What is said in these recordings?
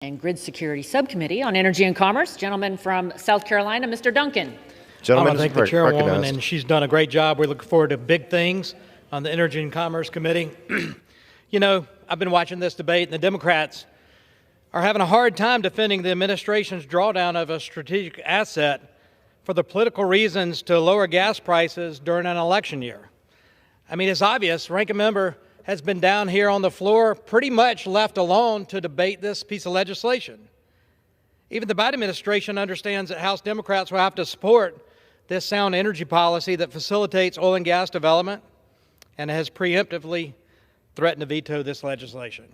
and Grid Security Subcommittee on Energy and Commerce. Gentleman from South Carolina, Mr. Duncan. Gentleman, I thank the chairwoman, and she's done a great job. We look forward to big things on the Energy and Commerce Committee. You know, I've been watching this debate, and the Democrats are having a hard time defending the administration's drawdown of a strategic asset for the political reasons to lower gas prices during an election year. I mean, it's obvious. Ranking member has been down here on the floor pretty much left alone to debate this piece of legislation. Even the Biden administration understands that House Democrats will have to support this sound energy policy that facilitates oil and gas development and has preemptively threatened to veto this legislation.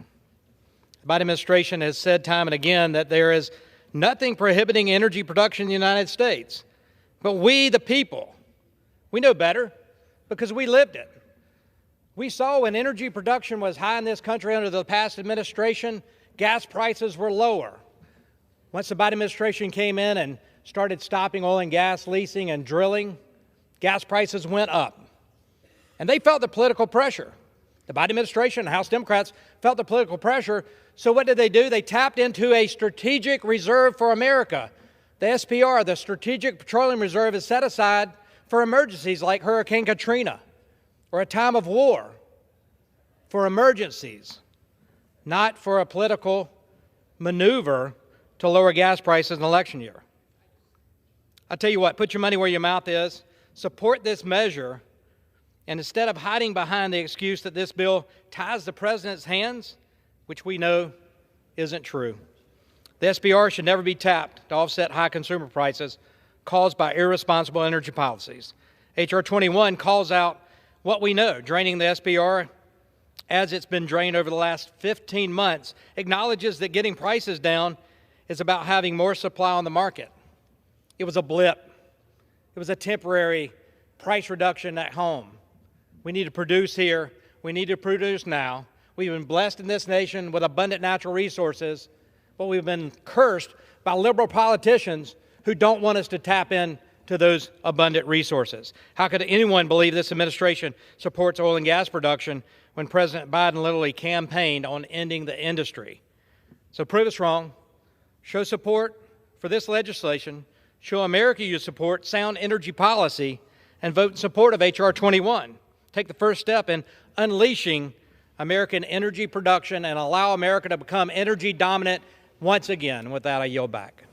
The Biden administration has said time and again that there is nothing prohibiting energy production in the United States. But we, the people, we know better because we lived it. We saw when energy production was high in this country under the past administration, gas prices were lower. Once the Biden administration came in and started stopping oil and gas leasing and drilling, gas prices went up. And they felt the political pressure. The Biden administration and House Democrats felt the political pressure. So what did? They tapped into a strategic reserve for America. The SPR, the Strategic Petroleum Reserve, is set aside for emergencies like Hurricane Katrina or a time of war, for emergencies, not for a political maneuver to lower gas prices in an election year. I tell you what, put your money where your mouth is, support this measure, and instead of hiding behind the excuse that this bill ties the president's hands, which we know isn't true. The SPR should never be tapped to offset high consumer prices caused by irresponsible energy policies. H.R. 21 calls out what we know, draining the SPR as it's been drained over the last 15 months, acknowledges that getting prices down is about having more supply on the market. It was a blip. It was a temporary price reduction at home. We need to produce here. We need to produce now. We've been blessed in this nation with abundant natural resources, but we've been cursed by liberal politicians who don't want us to tap into those abundant resources. How could anyone believe this administration supports oil and gas production when President Biden literally campaigned on ending the industry? So prove us wrong. Show support for this legislation. Show America you support sound energy policy and vote in support of H.R. 21. Take the first step in unleashing American energy production and allow America to become energy dominant once again. With that, I yield back.